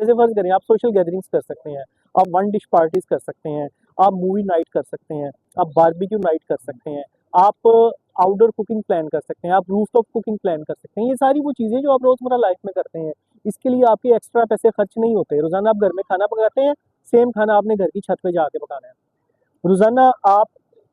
जैसे फर्ज करें आप सोशल गैदरिंग्स कर सकते हैं, आप वन डिश पार्टीज कर सकते हैं, आप मूवी नाइट कर सकते हैं, आप बारबेक्यू नाइट कर सकते हैं, आप आउटडोर कुकिंग प्लान कर सकते हैं, आप रूफटॉप कुकिंग प्लान कर सकते हैं। ये सारी वो चीज़ें जो आप रोज़मर्रा लाइफ में करते हैं, इसके लिए आपके एक्स्ट्रा पैसे खर्च नहीं होते। रोज़ाना आप घर में खाना पकाते हैं, सेम खाना आपने घर की छत पे जाके पकाना है। रोज़ाना आप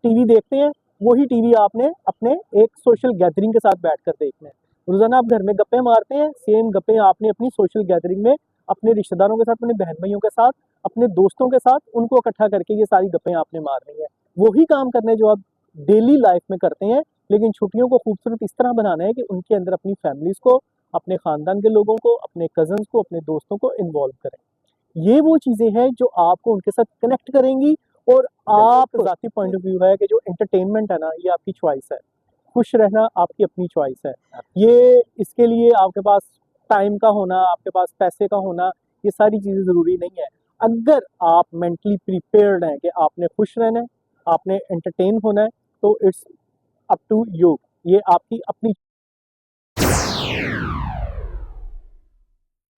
टीवी देखते हैं, वही टीवी आपने अपने एक सोशल गैदरिंग के साथ बैठकर देखना है। रोज़ाना आप घर में गप्पे मारते हैं, सेम गप्पे आपने अपनी सोशल गैदरिंग में अपने रिश्तेदारों के साथ, अपने बहन भाइयों के साथ, अपने दोस्तों के साथ, उनको इकट्ठा करके ये सारी गप्पें आपने मारनी है। वही काम करने जो आप डेली लाइफ में करते हैं, लेकिन छुट्टियों को खूबसूरत इस तरह बनाना है कि उनके अंदर अपनी फैमिलीज़ को, अपने ख़ानदान के लोगों को, अपने कज़न्स को, अपने दोस्तों को इन्वॉल्व करें। ये वो चीज़ें हैं जो आपको उनके साथ कनेक्ट करेंगी। और आप ज़ाती पॉइंट ऑफ व्यू है कि जो एंटरटेनमेंट है ना, ये आपकी चॉइस है। खुश रहना आपकी अपनी चॉइस है। ये इसके लिए आपके पास टाइम का होना, आपके पास पैसे का होना, ये सारी चीज़ें ज़रूरी नहीं है। अगर आप मेंटली प्रिपेयर्ड हैं कि आपने खुश रहना है, आपने एंटरटेन होना है, तो इट्स अप टू यू। ये आपकी अपनी।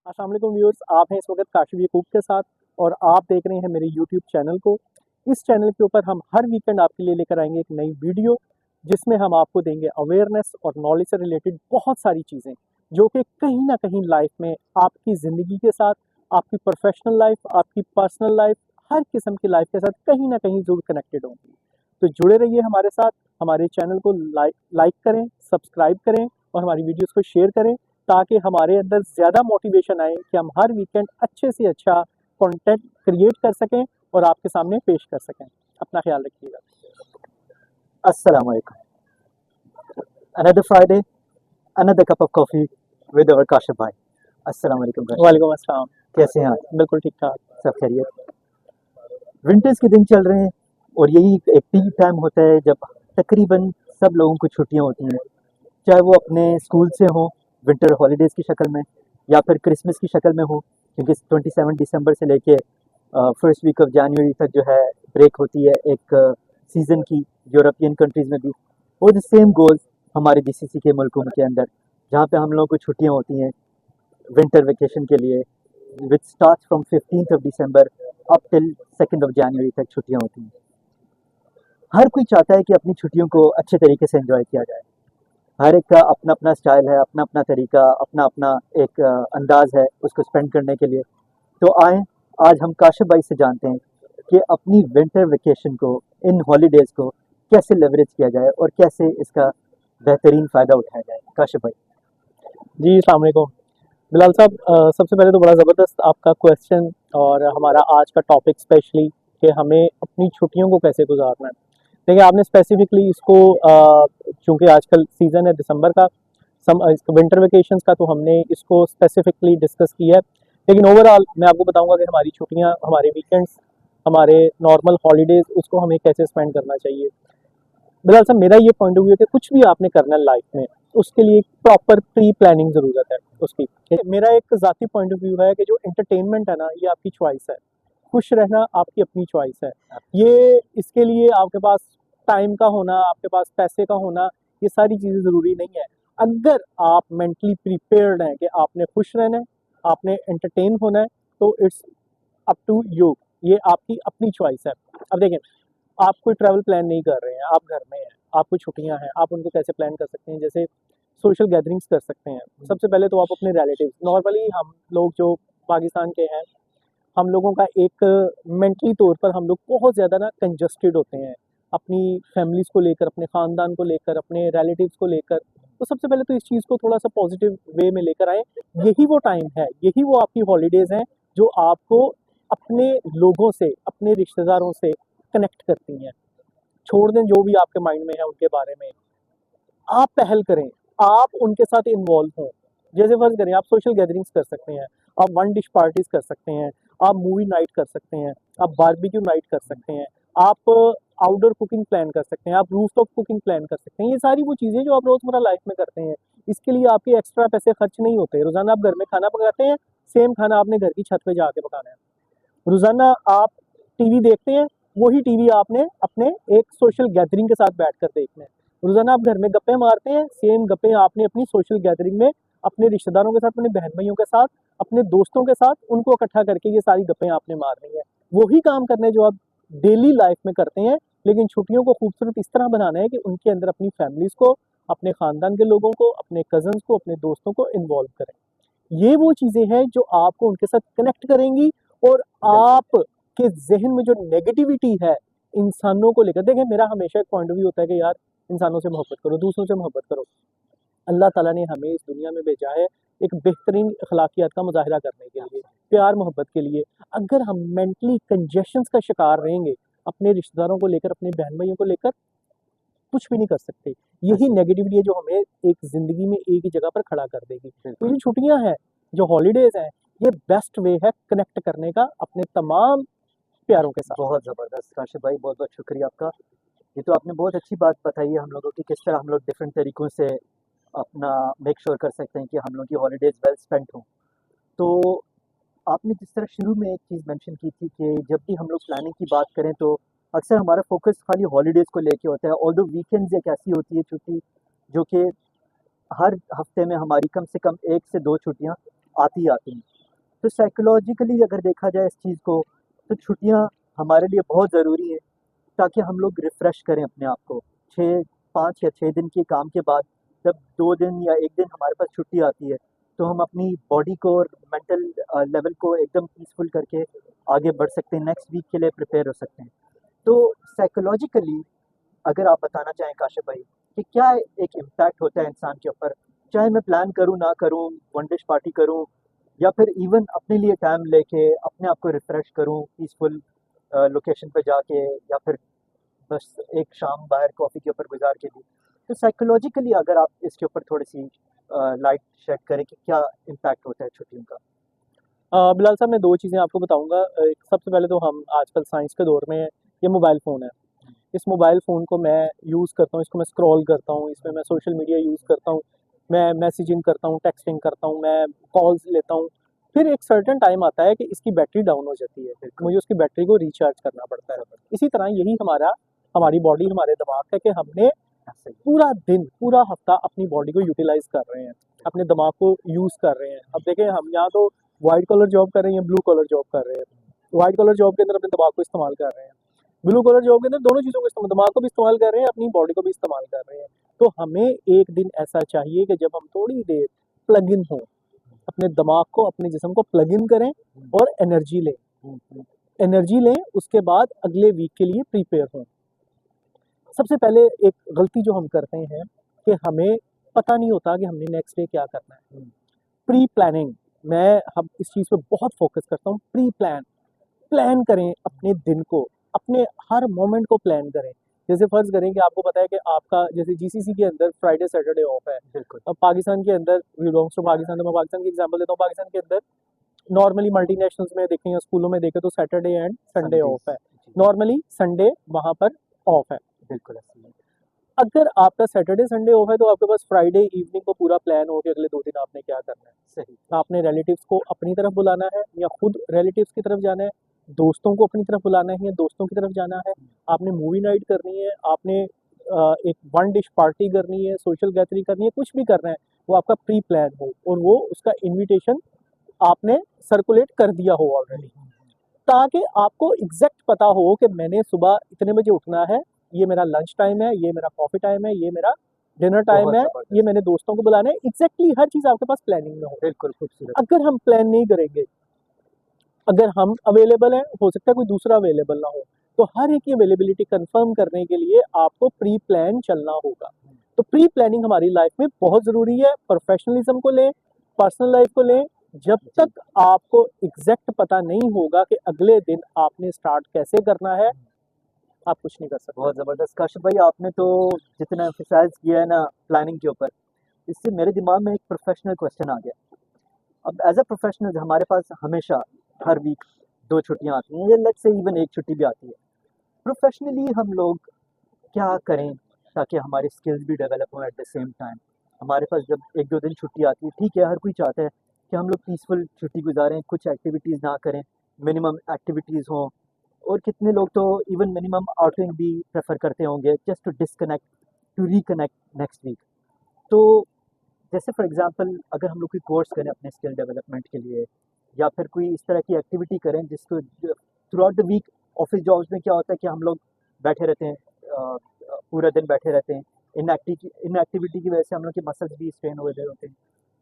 अस्सलाम वालेकुम व्यूअर्स, आप हैं इस वक्त काशिफ यकूब के साथ और आप देख रहे हैं मेरे यूट्यूब चैनल को। इस चैनल के ऊपर हम हर वीकेंड आपके लिए लेकर आएंगे एक नई वीडियो, जिसमें हम आपको देंगे अवेयरनेस और नॉलेज से रिलेटेड बहुत सारी चीज़ें जो कि कहीं ना कहीं लाइफ में आपकी ज़िंदगी के साथ, आपकी प्रोफेशनल लाइफ, आपकी पर्सनल लाइफ, हर किस्म की लाइफ के साथ कहीं ना कहीं ज़रूर कनेक्टेड होंगी। तो जुड़े रहिए हमारे साथ, हमारे चैनल को लाइक करें, सब्सक्राइब करें और हमारी वीडियोस को शेयर करें, ताकि हमारे अंदर ज़्यादा मोटिवेशन आए कि हम हर वीकेंड अच्छे से अच्छा कंटेंट क्रिएट कर सकें और आपके सामने पेश कर सकें। अपना ख्याल रखिएगा। Assalamu alaikum. Another Friday, another cup of coffee with our Kashif bhai. Assalamu alaikum. Kashif. वालेकुम अस्सलाम। कैसे हैं आप? बिल्कुल ठीक ठाक। सब खैरियत। विंटर्स के दिन चल रहे हैं और यही एक पीक टाइम होता है जब तकरीबन सब लोगों को छुट्टियां होती हैं, चाहे वो अपने स्कूल से हो विंटर हॉलीडेज़ की शक्ल में या फिर क्रिसमस की शक्ल में हो, क्योंकि 27 दिसंबर से लेके फर्स्ट वीक ऑफ जनवरी तक जो है ब्रेक होती है एक सीज़न की यूरोपियन कंट्रीज़ में भी। और द सेम गोल्स हमारे जीसीसी के मुल्कों के अंदर, जहाँ पे हम लोगों को छुट्टियाँ होती हैं विंटर वेकेशन के लिए, which start from 15th of December up till 2nd of January तक छुट्टियाँ होती हैं। हर कोई चाहता है कि अपनी छुट्टियों को अच्छे तरीके से एंजॉय किया जाए। हर एक का अपना अपना स्टाइल है, अपना अपना तरीका, अपना अपना एक अंदाज है उसको स्पेंड करने के लिए। तो आए आज हम काशिफ भाई से जानते हैं कि अपनी विंटर वेकेशन को, इन हॉलीडेज़ को कैसे लेवरेज किया जाए और कैसे इसका बेहतरीन फ़ायदा उठाया जाए। काशिफ भाई। जी अस्सलाम वालेकुम बिलाल साहब, सबसे पहले तो बड़ा ज़बरदस्त आपका क्वेश्चन और हमारा आज का टॉपिक स्पेशली कि हमें अपनी छुट्टियों को कैसे गुजारना है। देखिए, आपने स्पेसिफिकली इसको चूँकि आजकल सीज़न है दिसंबर का, विंटर वेकेशंस का, तो हमने इसको स्पेसिफिकली डिस्कस किया है। लेकिन ओवरऑल मैं आपको बताऊंगा कि हमारी छुट्टियां, हमारे वीकेंड्स, हमारे नॉर्मल हॉलीडेज़, उसको हमें कैसे स्पेंड करना चाहिए। बिलाल साहब, मेरा ये पॉइंट ऑफ व्यू है कि कुछ भी आपने करना है लाइफ में, उसके लिए एक प्रॉपर प्री प्लानिंग ज़रूरत है उसकी। मेरा एक ज़ाती पॉइंट ऑफ व्यू है कि जो एंटरटेनमेंट है ना, ये आपकी चॉइस है। खुश रहना आपकी अपनी चॉइस है। ये इसके लिए आपके पास टाइम का होना, आपके पास पैसे का होना, ये सारी चीज़ें ज़रूरी नहीं है। अगर आप मेंटली प्रिपेयर्ड हैं कि आपने खुश रहना है, आपने एंटरटेन होना है, तो इट्स अप टू यू। ये आपकी अपनी चॉइस है। अब देखें, आप कोई ट्रैवल प्लान नहीं कर रहे हैं, आप घर में हैं, आपको छुट्टियां हैं, आप उनको कैसे प्लान कर सकते हैं? जैसे सोशल गैदरिंग्स कर सकते हैं। सबसे पहले तो आप अपने रिलेटिव्स, नॉर्मली हम लोग जो पाकिस्तान के हैं, हम लोगों का एक मेंटली तौर पर हम लोग बहुत ज़्यादा ना कंजस्टेड होते हैं अपनी फैमिलीज़ को लेकर, अपने ख़ानदान को लेकर, अपने रिलेटिव्स को लेकर। तो सबसे पहले तो इस चीज़ को थोड़ा सा पॉजिटिव वे में लेकर आएँ। यही वो टाइम है, यही वो आपकी हॉलीडेज़ हैं जो आपको अपने लोगों से, अपने रिश्तेदारों से कनेक्ट करती हैं। छोड़ दें जो भी आपके माइंड में है उनके बारे में, आप पहल करें, आप उनके साथ इन्वॉल्व हों। जैसे फर्ज करें आप सोशल गैदरिंग्स कर सकते हैं, आप वन डिश पार्टीज कर सकते हैं, आप मूवी नाइट कर सकते हैं, आप बारबेक्यू नाइट कर सकते हैं, आप आउटडोर कुकिंग प्लान कर सकते हैं, आप रूफटॉप कुकिंग प्लान कर सकते हैं। ये सारी वो चीज़ें जो आप रोज़मर्रा लाइफ में करते हैं, इसके लिए आपके एक्स्ट्रा पैसे खर्च नहीं होते। रोज़ाना आप घर में खाना पकाते हैं, सेम खाना आपने घर की छत पे जाके पकाना है। रोज़ाना आप टीवी देखते हैं, वही टीवी आपने अपने एक सोशल गैदरिंग के साथ बैठकर देखना है। रोज़ाना आप घर में गप्पे मारते हैं, सेम गप्पे आपने अपनी सोशल गैदरिंग में अपने रिश्तेदारों के साथ, अपने बहन भाइयों के साथ, अपने दोस्तों के साथ उनको इकट्ठा करके ये सारी गप्पें आपने मारनी है, वही काम करने हैं जो आप डेली लाइफ में करते हैं, लेकिन छुट्टियों को खूबसूरत इस तरह बनाना है कि उनके अंदर अपनी फैमिलीज को, अपने खानदान के लोगों को, अपने कजन्स को, अपने दोस्तों को इन्वॉल्व करें। ये वो चीजें हैं जो आपको उनके साथ कनेक्ट करेंगी, और आप के जहन में जो नेगेटिविटी है इंसानों को लेकर, देखें मेरा हमेशा एक पॉइंट ऑफ व्यू होता है कि यार इंसानों से मोहब्बत करो, दूसरों से मोहब्बत करो। अल्लाह ताला ने हमें इस दुनिया में भेजा है एक बेहतरीन अखलाकियात का मुजाहिरा करने के लिए, प्यार मोहब्बत के लिए। अगर हम मेंटली कंजेशंस का शिकार रहेंगे अपने रिश्तेदारों को लेकर, अपने बहन भाइयों को लेकर, कुछ भी नहीं कर सकते। यही नेगेटिविटी है जो हमें एक जिंदगी में एक ही जगह पर खड़ा कर देगी। तो ये छुट्टियां हैं, जो हॉलीडेज हैं, ये बेस्ट वे है कनेक्ट करने का अपने तमाम प्यारों के साथ। बहुत ज़बरदस्त काशिफ भाई, बहुत बहुत शुक्रिया आपका। ये तो आपने बहुत अच्छी बात बताई है हम लोगों की, किस तरह हम लोग डिफरेंट तरीक़ों से अपना मेक श्योर कर सकते हैं कि हम लोग की हॉलीडेज़ वेल स्पेंट हों। तो आपने जिस तरह शुरू में एक चीज़ मेंशन की थी कि जब भी हम लोग प्लानिंग की बात करें तो अक्सर हमारा फोकस खाली हॉलीडेज़ को लेके होता है। ऑल्दो वीकेंड्स एक ऐसी होती है छुट्टी जो कि हर हफ्ते में हमारी कम से कम 1 से 2 छुट्टियाँ आती ही आती हैं। तो साइकोलॉजिकली अगर देखा जाए इस चीज़ को, तो छुट्टियाँ हमारे लिए बहुत ज़रूरी है ताकि हम लोग रिफ़्रेश करें अपने आप को। 5 या 6 दिन के काम के बाद जब 2 दिन या 1 दिन हमारे पास छुट्टी आती है, तो हम अपनी बॉडी को और मेंटल लेवल को एकदम पीसफुल करके आगे बढ़ सकते हैं, नेक्स्ट वीक के लिए प्रिपेयर हो सकते हैं। तो साइकोलॉजिकली अगर आप बताना चाहें काशिफ भाई कि क्या एक इम्पैक्ट होता है इंसान के ऊपर, चाहे मैं प्लान करूँ ना करूँ, वन डिश पार्टी करूँ या फिर इवन अपने लिए टाइम लेके अपने आप को रिफ़्रेश करूँ पीसफुल लोकेशन पे जाके, या फिर बस एक शाम बाहर कॉफ़ी के ऊपर गुजार के दी। तो साइकोलॉजिकली अगर आप इसके ऊपर थोड़ी-सी लाइट शेड करें कि क्या इम्पैक्ट होता है छुट्टियों का? बिलाल साहब, मैं 2 चीज़ें आपको बताऊँगा। एक सबसे पहले तो हम आजकल साइंस के दौर में हैं, ये मोबाइल फ़ोन है। इस मोबाइल फ़ोन को मैं यूज़ करता हूँ, इसको मैं स्क्रॉल करता हूँ, इसमें मैं सोशल मीडिया यूज़ करता हूँ, मैं मैसेजिंग करता हूँ, टेक्स्टिंग करता हूँ, मैं कॉल्स लेता हूँ। फिर एक सर्टेन टाइम आता है कि इसकी बैटरी डाउन हो जाती है, मुझे उसकी बैटरी को रिचार्ज करना पड़ता है। इसी तरह यही हमारी बॉडी, हमारे दिमाग है कि हमने पूरा दिन, पूरा हफ्ता अपनी बॉडी को यूटिलाइज कर रहे हैं, अपने दिमाग को यूज़ कर रहे हैं। अब देखें, हम यहाँ तो व्हाइट कलर जॉब कर रहे हैं, ब्लू कलर जॉब कर रहे हैं। व्हाइट कलर जॉब के अंदर अपने दिमाग को इस्तेमाल कर रहे हैं, ब्लू कलर जॉब के अंदर दोनों चीज़ों को इस्तेमाल, दिमाग को भी इस्तेमाल कर रहे हैं, अपनी बॉडी को भी इस्तेमाल कर रहे हैं। तो हमें एक दिन ऐसा चाहिए कि जब हम थोड़ी देर प्लग इन हों, अपने दिमाग को, अपने जिस्म को प्लग इन करें और एनर्जी लें, उसके बाद अगले वीक के लिए प्रिपेयर हों। सबसे पहले एक गलती जो हम करते हैं कि हमें पता नहीं होता कि हमने नेक्स्ट डे क्या करना है। प्री प्लानिंग, मैं हम इस चीज़ पे बहुत फोकस करता हूँ। प्री प्लान करें अपने दिन को, अपने हर मोमेंट को प्लान करें। जैसे फ़र्ज़ करें कि आपको पता है कि आपका जैसे जीसीसी के अंदर फ्राइडे सैटरडे ऑफ है। बिल्कुल। अब पाकिस्तान के अंदर, बिलोंग्स टू पाकिस्तान, तो मैं पाकिस्तान की एग्जांपल देता हूँ। पाकिस्तान के अंदर नॉर्मली मल्टीनेशनल्स में देखें या स्कूलों में देखें तो सैटरडे एंड संडे ऑफ है। नॉर्मली संडे वहाँ पर ऑफ है। बिल्कुल ऐसे ही। अगर आपका सैटरडे संडे ऑफ है तो आपके पास फ्राइडे इवनिंग को पूरा प्लान हो कि अगले 2 दिन आपने क्या करना है। सही। आपने रिलेटिव्स को अपनी तरफ बुलाना है या खुद रिलेटिव्स की तरफ जाना है, दोस्तों को अपनी तरफ बुलाना है या दोस्तों की तरफ जाना है, आपने मूवी नाइट करनी है, आपने एक वन डिश पार्टी करनी है, सोशल गैदरिंग करनी है, कुछ भी करना है, वो आपका प्री प्लान हो और वो उसका इनविटेशन आपने सर्कुलेट कर दिया हो ऑलरेडी, ताकि आपको एग्जैक्ट पता हो कि मैंने सुबह इतने बजे उठना है, ये मेरा लंच टाइम है, ये मेरा कॉफ़ी टाइम है, ये मेरा डिनर टाइम बहुत है, ज़बरदस्त। ये मैंने दोस्तों को बुलाना है। एग्जैक्टली हर चीज़ आपके पास प्लानिंग में हो। बिल्कुल खूबसूरत। अगर हम प्लान नहीं करेंगे, अगर हम अवेलेबल हैं, हो सकता है कोई दूसरा अवेलेबल ना हो, तो हर एक की अवेलेबिलिटी कंफर्म करने के लिए आपको प्री प्लान चलना होगा। तो प्री प्लानिंग हमारी लाइफ में बहुत ज़रूरी है। प्रोफेशनलिज्म को लें, पर्सनल लाइफ को लें, जब तक आपको एग्जैक्ट पता नहीं होगा कि अगले दिन आपने स्टार्ट कैसे करना है, आप कुछ नहीं कर सकते। बहुत ज़बरदस्त काशिफ भाई, आपने तो जितना एम्फसाइज़ किया है ना प्लानिंग के ऊपर, इससे मेरे दिमाग में एक प्रोफेशनल क्वेश्चन आ गया। अब एज़ अ प्रोफेशनल हमारे पास हमेशा हर वीक 2 छुट्टियाँ आती हैं या लेट्स से इवन 1 छुट्टी भी आती है। प्रोफेशनली हम लोग क्या करें ताकि हमारे स्किल्स भी डेवलप हों एट द सेम टाइम? हमारे पास जब 1-2 दिन छुट्टी आती है, ठीक है, हर कोई चाहता है कि हम लोग पीसफुल छुट्टी गुज़ारें, कुछ एक्टिविटीज़ ना करें, मिनिमम एक्टिविटीज़ हों, और कितने लोग तो इवन मिनिमम आउटिंग भी प्रेफ़र करते होंगे just to disconnect, to reconnect next week. तो जैसे फॉर एग्जांपल अगर हम लोग कोई कोर्स करें अपने स्किल डेवलपमेंट के लिए, या फिर कोई इस तरह की एक्टिविटी करें जिसको throughout the week, office jobs में क्या होता है कि हम लोग बैठे रहते हैं, पूरा दिन बैठे रहते हैं, इन एक्टिविटी की वजह से हम लोग के मसल्स भी स्ट्रेन हो रहे होते हैं।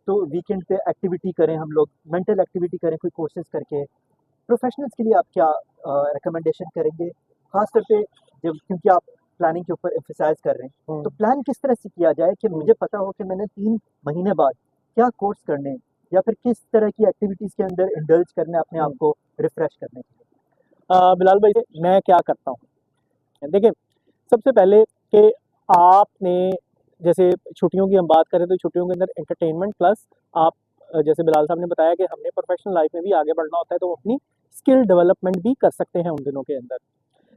तो वीकेंड पे एक्टिविटी करें, हम लोग मेंटल एक्टिविटी करें कोई कोर्सेज करके। प्रोफेशनल्स के लिए आप क्या रिकमेंडेशन करेंगे, खासतौर पे जब, क्योंकि आप प्लानिंग के ऊपर एम्फेसाइज कर रहे हैं, तो प्लान किस तरह से किया जाए कि मुझे पता हो कि मैंने 3 महीने बाद क्या कोर्स करने हैं, या फिर किस तरह की एक्टिविटीज़ के अंदर इंडल्ज करना है अपने आप को रिफ्रेश करने के लिए। बिलाल भाई मैं क्या करता हूँ, देखिए सबसे पहले कि आपने जैसे छुट्टियों की हम बात करें तो छुट्टियों के अंदर एंटरटेनमेंट प्लस आप जैसे बिलाल साहब ने बताया कि हमने प्रोफेशनल लाइफ में भी आगे बढ़ना होता है तो अपनी स्किल डेवलपमेंट भी कर सकते हैं उन दिनों के अंदर।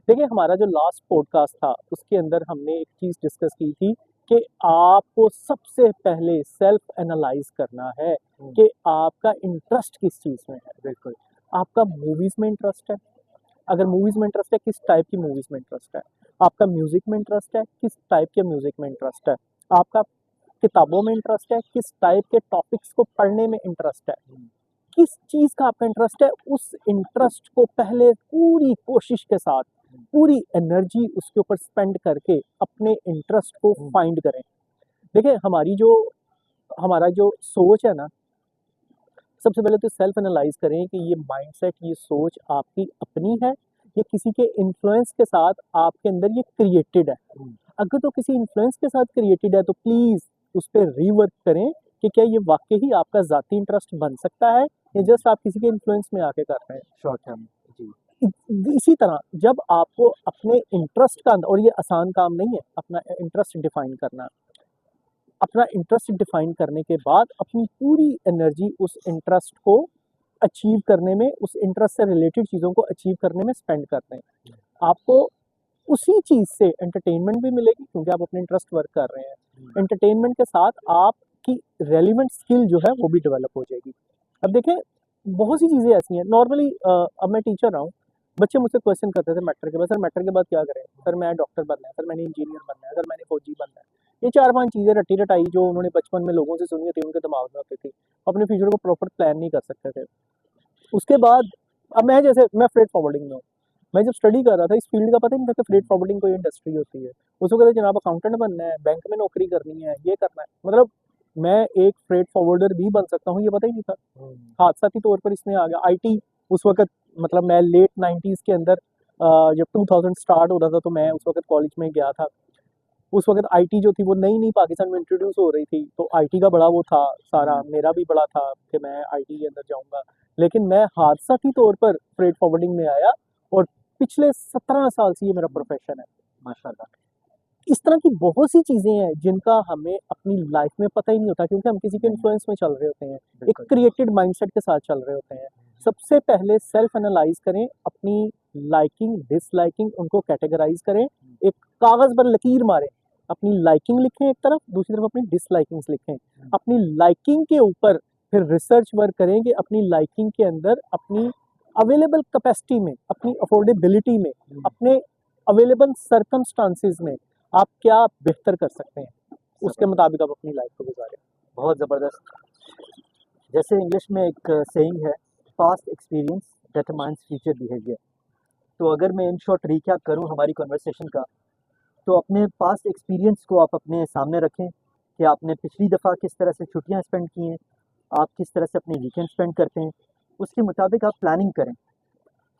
देखिए हमारा जो लास्ट पॉडकास्ट था उसके अंदर हमने एक चीज़ डिस्कस की थी कि आपको सबसे पहले सेल्फ एनालाइज करना है कि आपका इंटरेस्ट किस चीज़ में है। बिल्कुल। आपका मूवीज़ में इंटरेस्ट है, अगर मूवीज़ में इंटरेस्ट है किस टाइप की मूवीज़ में इंटरेस्ट है, आपका म्यूज़िक में इंटरेस्ट है किस टाइप के म्यूज़िक में इंटरेस्ट है, आपका किताबों में इंटरेस्ट है किस टाइप के टॉपिक्स को पढ़ने में इंटरेस्ट है, किस चीज़ का आपका इंटरेस्ट है, उस इंटरेस्ट को पहले पूरी कोशिश के साथ पूरी एनर्जी उसके ऊपर स्पेंड करके अपने इंटरेस्ट को फाइंड करें। देखिए हमारा जो सोच है ना, सबसे पहले तो सेल्फ एनालाइज करें कि ये माइंडसेट, ये सोच आपकी अपनी है या किसी के इन्फ्लुएंस के साथ आपके अंदर ये क्रिएटेड है। अगर तो किसी इन्फ्लुएंस के साथ क्रिएटेड है तो प्लीज़ उस पर रीवर्क करें कि क्या ये वाकई ही आपका ज़ाती इंटरेस्ट बन सकता है या जस्ट आप किसी के इन्फ्लुएंस में आके कर रहे हैं। Short term. जी। इसी तरह जब आपको अपने इंटरेस्ट का, और ये आसान काम नहीं है अपना इंटरेस्ट डिफाइन करना, अपना इंटरेस्ट डिफाइन करने के बाद अपनी पूरी एनर्जी उस इंटरेस्ट को अचीव करने में, उस इंटरेस्ट से रिलेटेड चीज़ों को अचीव करने में स्पेंड करते हैं। आपको उसी चीज़ से एंटरटेनमेंट भी मिलेगी क्योंकि आप अपने इंटरेस्ट वर्क कर रहे हैं। एंटरटेनमेंट के साथ आपकी रेलिवेंट स्किल जो है वो भी डेवलप हो जाएगी। अब देखें बहुत सी चीज़ें ऐसी हैं, नॉर्मली अब मैं टीचर रहा हूँ, बच्चे मुझसे क्वेश्चन करते थे मैट्रिक के बाद, सर मैट्रिक के बाद क्या करें, सर मैं डॉक्टर बनना है, सर मैंने इंजीनियर बनना है, सर मैंने फौजी बनना है। ये 4-5 चीज़ें रट्टी रटाई जो उन्होंने बचपन में लोगों से सुनी होती उनके दिमाग में होती थी, अपने फ्यूचर को प्रॉपर प्लान नहीं कर सकते थे। उसके बाद अब मैं फ्रेट फॉरवर्डिंग में हूँ, मैं जब स्टडी कर रहा था इस फील्ड का पता ही नहीं था कि फ्रेट फॉरवर्डिंग कोई इंडस्ट्री होती है। उसको कहते जनाब अकाउंटेंट बनना है, बैंक में नौकरी करनी है, ये करना है, मतलब मैं एक फ्रेट फॉरवर्डर भी बन सकता हूँ ये पता ही नहीं था। हादसाती तौर पर इसमें आ गया आईटी। उस वक्त मतलब मैं लेट 90s के अंदर जब 2000 स्टार्ट हो रहा था तो मैं उस वक्त कॉलेज में गया था। उस वक्त आईटी जो थी वो नई नई पाकिस्तान में इंट्रोड्यूस हो रही थी तो आईटी का बड़ा वो था सारा, मेरा भी बड़ा था कि मैं आईटी के अंदर जाऊंगा, लेकिन मैं हादसाती तौर पर फ्रेट फॉरवर्डिंग में आया और पिछले 17 साल से ये मेरा प्रोफेशन है। माशाल्लाह। इस तरह की बहुत सी चीज़ें हैं जिनका हमें अपनी लाइफ में पता ही नहीं होता क्योंकि हम किसी के इन्फ्लुएंस में चल रहे होते हैं, एक बिल्कुल। क्रिएटेड माइंडसेट के साथ चल रहे होते हैं। सबसे पहले सेल्फ एनालाइज करें, अपनी लाइकिंग डिसलाइकिंग उनको कैटेगराइज करें, एक कागज़ पर लकीर मारें, अपनी लाइकिंग लिखें एक तरफ, दूसरी तरफ अपनी डिसलाइकिंग्स लिखें। अपनी लाइकिंग के ऊपर फिर रिसर्च वर्क करें कि अपनी लाइकिंग के अंदर अपनी अवेलेबल कैपेसिटी में, अपनी अफोर्डेबिलिटी में, अपने अवेलेबल सर्कमस्टांसिस में आप क्या बेहतर कर सकते हैं, उसके मुताबिक आप अपनी लाइफ को गुजारें। बहुत ज़बरदस्त। जैसे इंग्लिश में एक सेइंग है, past experience determines future behaviour. तो अगर मैं इन शॉर्ट रिकैप करूं हमारी कन्वर्सेशन का, तो अपने पास्ट एक्सपीरियंस को आप अपने सामने रखें कि आपने पिछली दफ़ा किस तरह से छुट्टियां स्पेंड की हैं, आप किस तरह से अपने वीकेंड स्पेंड करते हैं, उसके मुताबिक आप प्लानिंग करें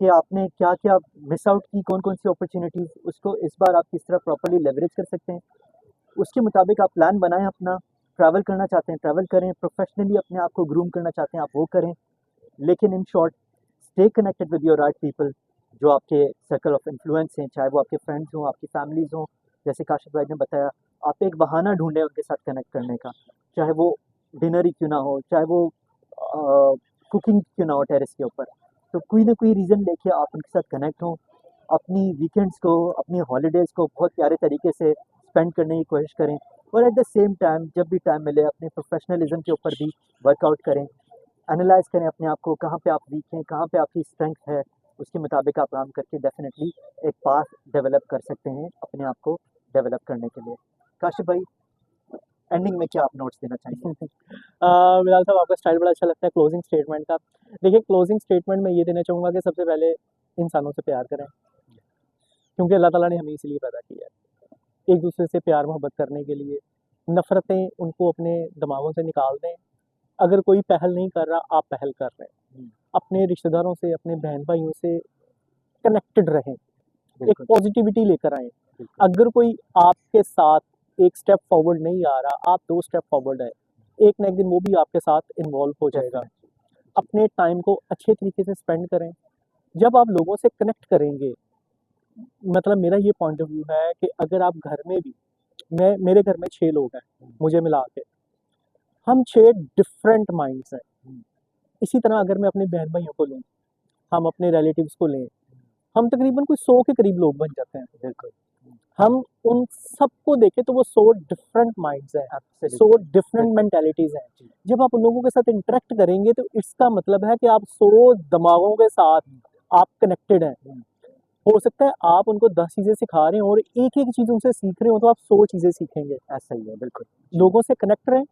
कि आपने क्या क्या मिस आउट की, कौन कौन सी अपॉर्चुनिटीज़, उसको इस बार आप किस तरह प्रॉपर्ली लेवरेज कर सकते हैं। उसके मुताबिक आप प्लान बनाएं अपना। ट्रैवल करना चाहते हैं ट्रैवल करें, प्रोफेशनली अपने आप को ग्रूम करना चाहते हैं आप वो करें, लेकिन in short stay connected with your right people, जो आपके सर्कल ऑफ इन्फ्लुएंस हैं, चाहे वो आपके फ्रेंड्स हों, आपकी फैमिलीज़ हों। जैसे काशिफ भाई ने बताया, आप एक बहाना ढूंढें उनके साथ कनेक्ट करने का, चाहे वो डिनर ही क्यों ना हो, चाहे वो कुकिंग क्यों ना हो टेरेस के ऊपर, तो कोई ना कोई रीज़न लेके आप उनके साथ कनेक्ट हों। अपनी वीकेंड्स को, अपनी हॉलीडेज़ को बहुत प्यारे तरीके से स्पेंड करने की कोशिश करें, और एट द सेम टाइम जब भी टाइम मिले अपने प्रोफेशनलिज्म के ऊपर भी वर्कआउट करें। एनालाइज करें अपने आप को, कहाँ पे आप वीक हैं, कहाँ पे आपकी स्ट्रेंथ है, उसके मुताबिक आप काम करके डेफिनेटली एक पाथ डेवलप कर सकते हैं अपने आप को डेवलप करने के लिए। काशिफ भाई, एंडिंग में क्या आप नोट्स देना चाहेंगे? बिलाल साहब, आपका स्टाइल बड़ा अच्छा लगता है क्लोजिंग स्टेटमेंट का। देखिए, क्लोजिंग स्टेटमेंट में ये देना चाहूँगा कि सबसे पहले इंसानों से प्यार करें, क्योंकि अल्लाह ताला ने हमें इसीलिए पैदा किया है, एक दूसरे से प्यार मोहब्बत करने के लिए। नफ़रतें उनको अपने दिमागों से निकाल दें। अगर कोई पहल नहीं कर रहा, आप पहल कर रहे हैं। अपने रिश्तेदारों से, अपने बहन भाइयों से कनेक्टेड रहें, एक बिल्कुल, पॉजिटिविटी लेकर आएँ। बिल्कुल, अगर कोई आपके साथ एक स्टेप फॉरवर्ड नहीं आ रहा, आप 2 स्टेप फॉरवर्ड आएँ। एक ना एक दिन वो भी आपके साथ इन्वॉल्व हो जाएगा। डेफिनेटली। अपने टाइम को अच्छे तरीके से स्पेंड करें। जब आप लोगों से कनेक्ट करेंगे, मतलब मेरा ये पॉइंट ऑफ व्यू है कि अगर आप घर में भी, मैं मेरे घर में 6 लोग हैं, मुझे मिला के, हम 6 डिफरेंट माइंड्स हैं। हुँ, इसी तरह अगर मैं अपने बहन-भाइयों को लूँ, हम अपने रिलेटिव्स को लें, हम तकरीबन कोई 100 के करीब लोग बन जाते हैं। बिल्कुल, हम उन सबको देखें तो वो 100 डिफरेंट माइंड्स हैं, 100 एब्सोल्युटली, डिफरेंट बिल्कुल, मेंटालिटीज़ हैं। जी, जब आप उन लोगों के साथ इंटरैक्ट करेंगे तो इसका मतलब है कि आप 100 दिमागों के साथ आप कनेक्टेड हैं। हुँ, हो सकता है आप उनको 10 चीज़ें सिखा रहे हो और एक-एक चीज़ उनसे सीख रहे हो तो आप 100 चीज़ें सीखेंगे। ऐसा ही है, बिल्कुल, जी, लोगों से कनेक्ट रहें,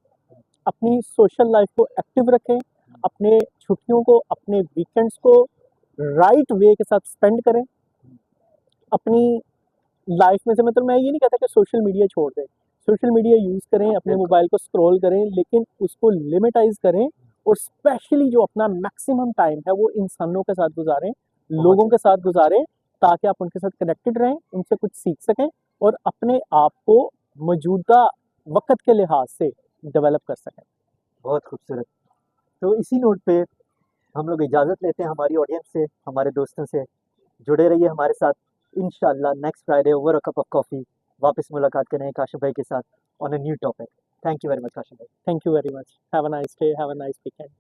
अपनी सोशल लाइफ को एक्टिव रखें, अपने छुट्टियों को, अपने वीकेंड्स को राइट वे के साथ स्पेंड करें। अपनी लाइफ में से, मतलब मैं ये नहीं कहता कि सोशल मीडिया छोड़ दें। सोशल मीडिया यूज़ करें, अपने बिल्कुल, मोबाइल को स्क्रॉल करें, लेकिन उसको लिमिटाइज़ करें और स्पेशली जो अपना मैक्सिमम टाइम है वो इंसानों के साथ गुज़ारें, बहुत लोगों सही, के साथ गुज़ारें, ताकि आप उनके साथ कनेक्टेड रहें, उनसे कुछ सीख सकें और अपने आप को मौजूदा वक़्त के लिहाज से डेवलप कर सकें। बहुत खूबसूरत। तो इसी नोट पे हम लोग इजाज़त लेते हैं हमारी ऑडियंस से, हमारे दोस्तों से। जुड़े रहिए हमारे साथ, इंशाल्लाह next Friday over a cup of coffee वापस मुलाकात करेंगे काशिफ़ भाई के साथ on a new topic. Thank you very much Kashif भाई। Thank you very much. Have a nice day, have a nice weekend.